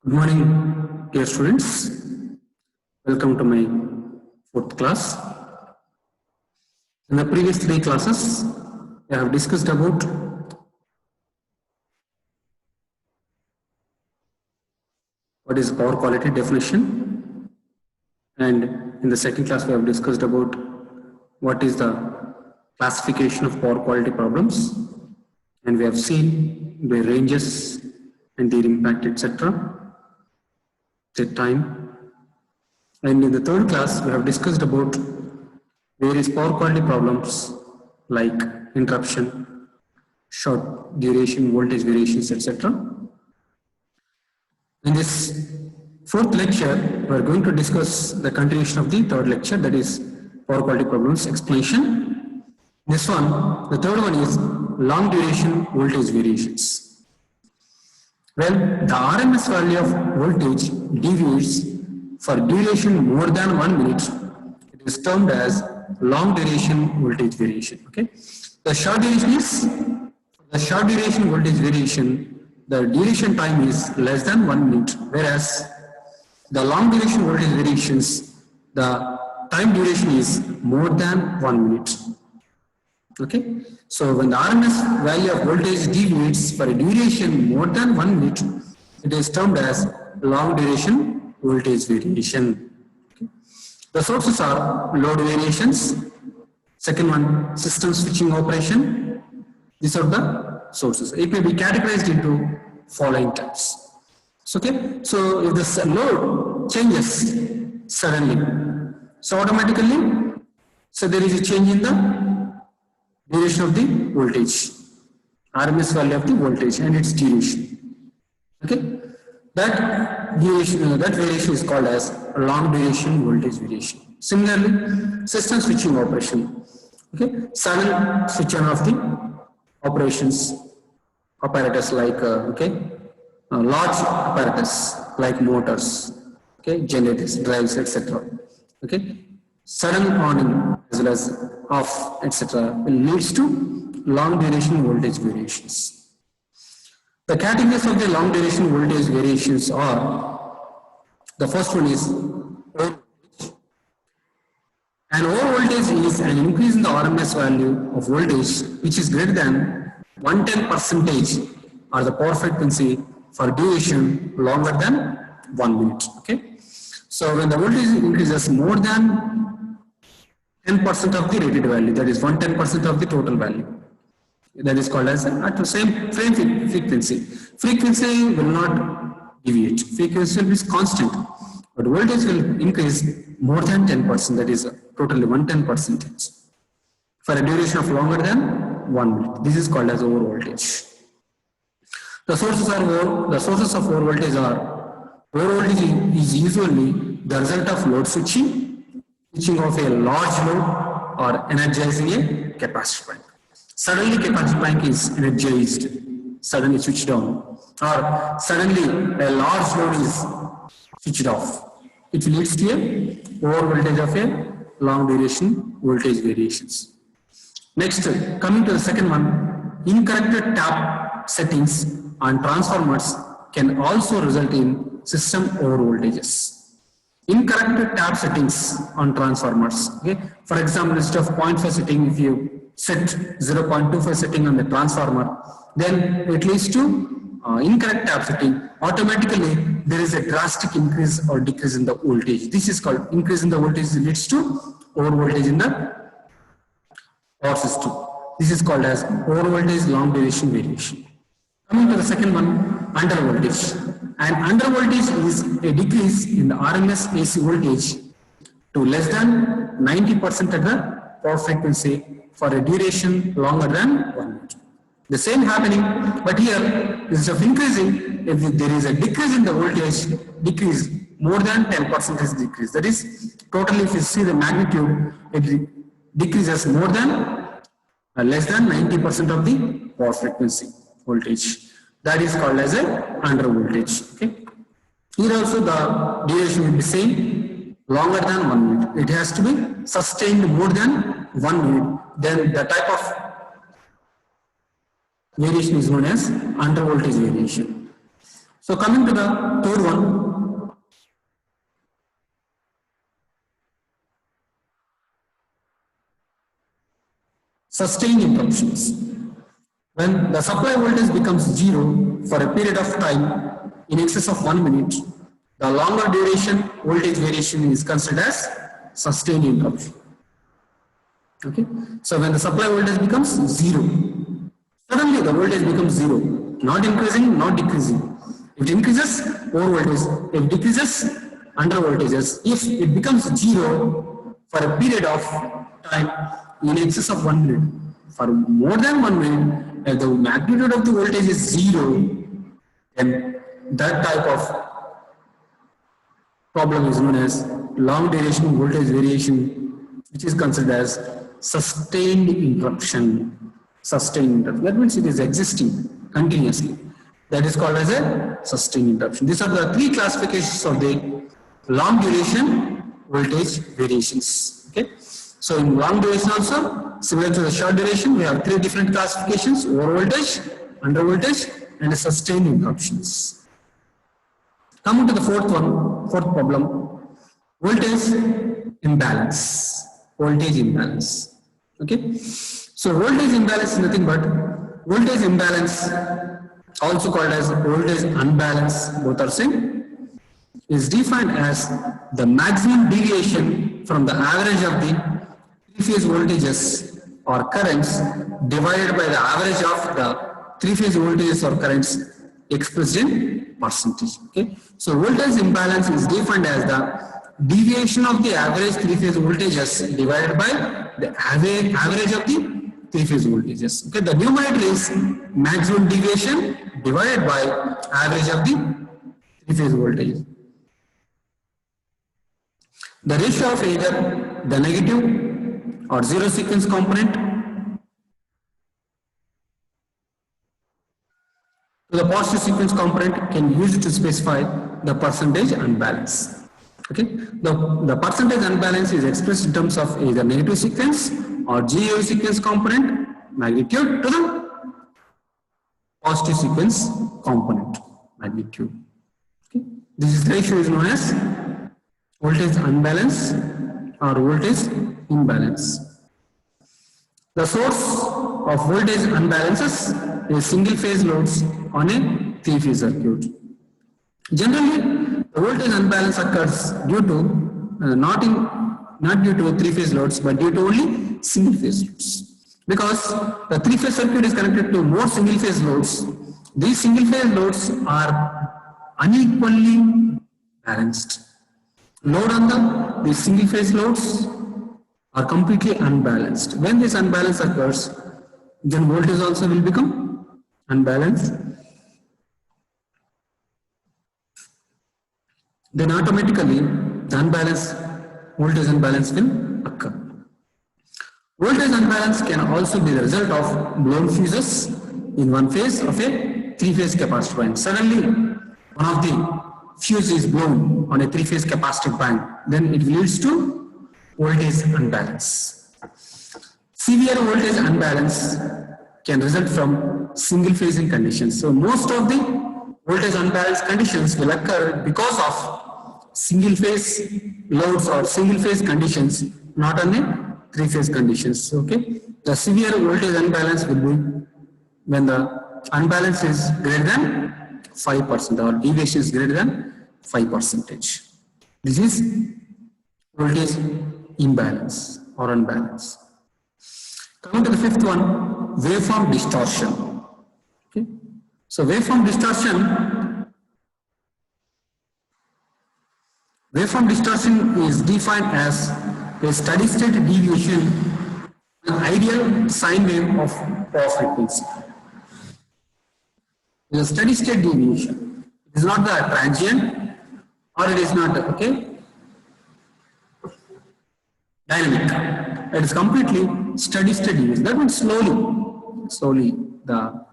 Good morning, dear students. Welcome to my fourth class. In the previous three classes, I have discussed about what is power quality definition, and in the second class we have discussed about what is the classification of power quality problems, and we have seen the ranges and their impact, etc. Take time. And in the third class, we have discussed about various power quality problems like interruption, short duration, voltage variations, etc. In this fourth lecture, we are going to discuss the continuation of the third lecture, that is power quality problems explanation. This one, the third one is long duration voltage variations. Well, the RMS value of voltage deviates for duration more than 1 minute. It is termed as long duration voltage variation. Okay, the short duration voltage variation, the duration time is less than 1 minute, whereas the long duration voltage variations, the time duration is more than 1 minute. Okay, so when the RMS value of voltage deviates for a duration more than 1 minute, it is termed as long duration voltage variation. Okay. The sources are load variations. Second one, system switching operation. These are the sources. It may be categorized into following types. Okay, so if the load changes suddenly, so automatically, so there is a change in the duration of the voltage, RMS value of the voltage and its duration. Okay, that duration, that variation is called as long duration voltage variation. Similarly, system switching operation. Okay, sudden switch on of the operations apparatus like large apparatus like motors, okay, generators, drives, etc. Okay, sudden on as well as off, etc. leads to long duration voltage variations. The categories of the long duration voltage variations are, the first one is overvoltage. An overvoltage is an increase in the RMS value of voltage which is greater than 110% or the power frequency for duration longer than 1 minute. Okay, so when the voltage increases more than 10% of the rated value, that is 110% of the total value, that is called as at the same frequency. Frequency will not deviate, frequency will be constant, but voltage will increase more than 10%, that is totally 110% for a duration of longer than 1 minute. This is called as overvoltage. The sources of overvoltage are, overvoltage is usually the result of load switching of a large load or energizing a capacitor bank. Suddenly capacitor bank is energized, suddenly switched on, or suddenly a large load is switched off. It leads to a overvoltage of a long duration voltage variations. Next, coming to the second one, incorrect tap settings on transformers can also result in system overvoltages. Incorrect tap settings on transformers. Okay, for example, instead of 0.5 setting, if you set 0.25 setting on the transformer, then it leads to incorrect tap setting. Automatically, there is a drastic increase or decrease in the voltage. This is called increase in the voltage leads to overvoltage in the power system. This is called as overvoltage long duration variation. Coming to the second one, undervoltage. And undervoltage is a decrease in the RMS AC voltage to less than 90% at the power frequency for a duration longer than 1 minute. The same happening, but here instead of increasing, if there is a decrease in the voltage, decrease more than 10% is decrease. That is, totally if you see the magnitude, it decreases more than less than 90% of the power frequency voltage. That is called as a undervoltage. Okay. Here also the duration will be same, longer than 1 minute. It has to be sustained more than 1 minute. Then the type of variation is known as undervoltage variation. So coming to the third one, sustained interruptions. When the supply voltage becomes zero for a period of time in excess of 1 minute, the longer duration voltage variation is considered as sustained interruption. Okay, so when the supply voltage becomes zero, suddenly the voltage becomes zero, not increasing, not decreasing. If it increases, over voltage. If it decreases, under voltages. If it becomes zero for a period of time in excess of 1 minute, for more than 1 minute, if the magnitude of the voltage is zero, then that type of problem is known as long duration voltage variation, which is considered as sustained interruption. Sustained interruption. That means it is existing continuously. That is called as a sustained interruption. These are the three classifications of the long duration voltage variations. Okay. So in long duration also, similar to the short duration, we have three different classifications: over voltage, under voltage, and sustained interruptions. Coming to the fourth problem, voltage imbalance. Voltage imbalance. Okay. So voltage imbalance is nothing but voltage imbalance, also called as voltage unbalance, both are same, is defined as the maximum deviation from the average of the three-phase voltages or currents divided by the average of the three-phase voltages or currents expressed in percentage. Okay. So voltage imbalance is defined as the deviation of the average three-phase voltages divided by the average of the three-phase voltages. Okay. The numerator is maximum deviation divided by average of the three-phase voltages. The ratio of either the negative or zero sequence component to the positive sequence component can be used to specify the percentage unbalance. Okay, the percentage unbalance is expressed in terms of either negative sequence or zero sequence component magnitude to the positive sequence component magnitude. Okay, this ratio is known as voltage unbalance or voltage imbalance. The source of voltage unbalances is single phase loads on a three-phase circuit. Generally, the voltage unbalance occurs due to not due to three-phase loads, but due to only single-phase loads. Because the three-phase circuit is connected to more single-phase loads, these single-phase loads are unequally balanced. Load on the single-phase loads are completely unbalanced. When this unbalance occurs, then voltage also will become unbalanced. Then automatically the voltage unbalance will occur. Voltage unbalance can also be the result of blown fuses in one phase of a three-phase capacitor bank. Suddenly, one of the fuse is blown on a three-phase capacitor bank, then it leads to voltage unbalance. Severe voltage unbalance can result from single phasing conditions. So most of the voltage unbalance conditions will occur because of single phase loads or single phase conditions, not on a three phase conditions. Okay, the severe voltage unbalance will be when the unbalance is greater than 5% or deviation is greater than 5%. This is voltage imbalance or unbalance. Coming to the fifth one, waveform distortion. Okay, so waveform distortion is defined as a steady state deviation, an ideal sine wave of power frequency. It is a steady state deviation. It is not the transient or it is not okay dynamic. It is completely steady state deviation. That means slowly the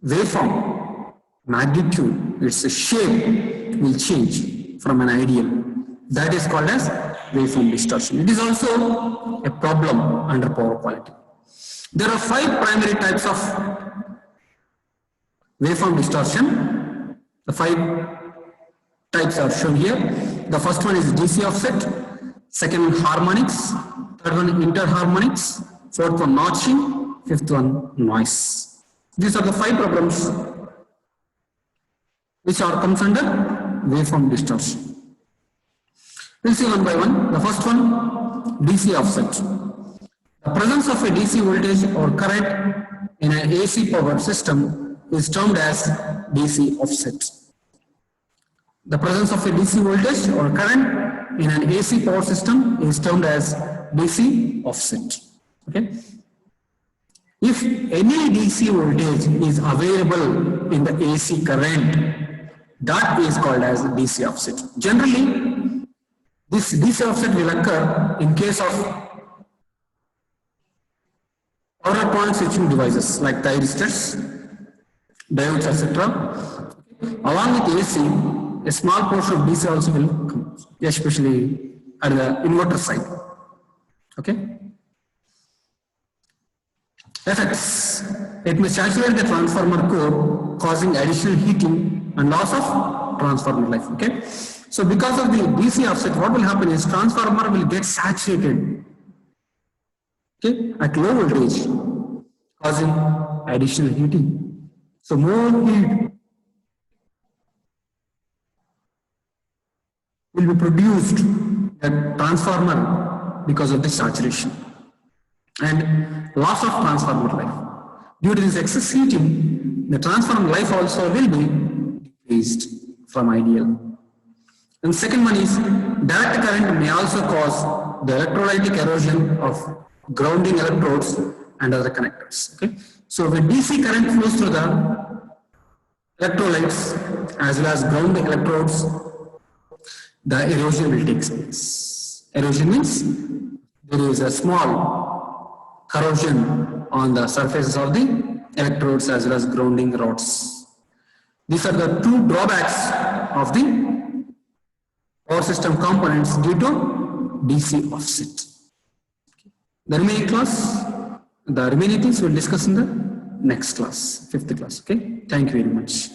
waveform magnitude, its shape will change from an ideal. That is called as waveform distortion. It is also a problem under power quality. There are 5 primary types of waveform distortion. The 5 types are shown here. The first one is DC offset, second one harmonics, third one interharmonics, fourth one notching, fifth one noise. These are the 5 problems which are comes under waveform distortion. We'll see one by one. The first one, DC offset. The presence of a DC voltage or current in an AC power system is termed as DC offset. The presence of a DC voltage or current in an AC power system is termed as DC offset. Okay. If any DC voltage is available in the AC current, that is called as DC offset. Generally, this DC offset will occur in case of power point switching devices like thyristors, diodes, etc. Along with AC, a small portion of DC also will come, especially at the inverter side. Okay. Effects. It may saturate the transformer core, causing additional heating and loss of transformer life. Okay. So because of the DC offset, what will happen is transformer will get saturated, okay, at low voltage, causing additional heating. So more heat will be produced at transformer because of the saturation and loss of transformer life. Due to this excess heating, the transformer life also will be decreased from ideal. And second one is direct current may also cause the electrolytic erosion of grounding electrodes and other connectors. Okay, so when DC current flows through the electrolytes as well as grounding electrodes, the erosion will take place. Erosion means there is a small corrosion on the surfaces of the electrodes as well as grounding rods. These are the 2 drawbacks of the power system components due to DC offset. The remaining things we'll discuss in the next class, 5th class. Okay, thank you very much.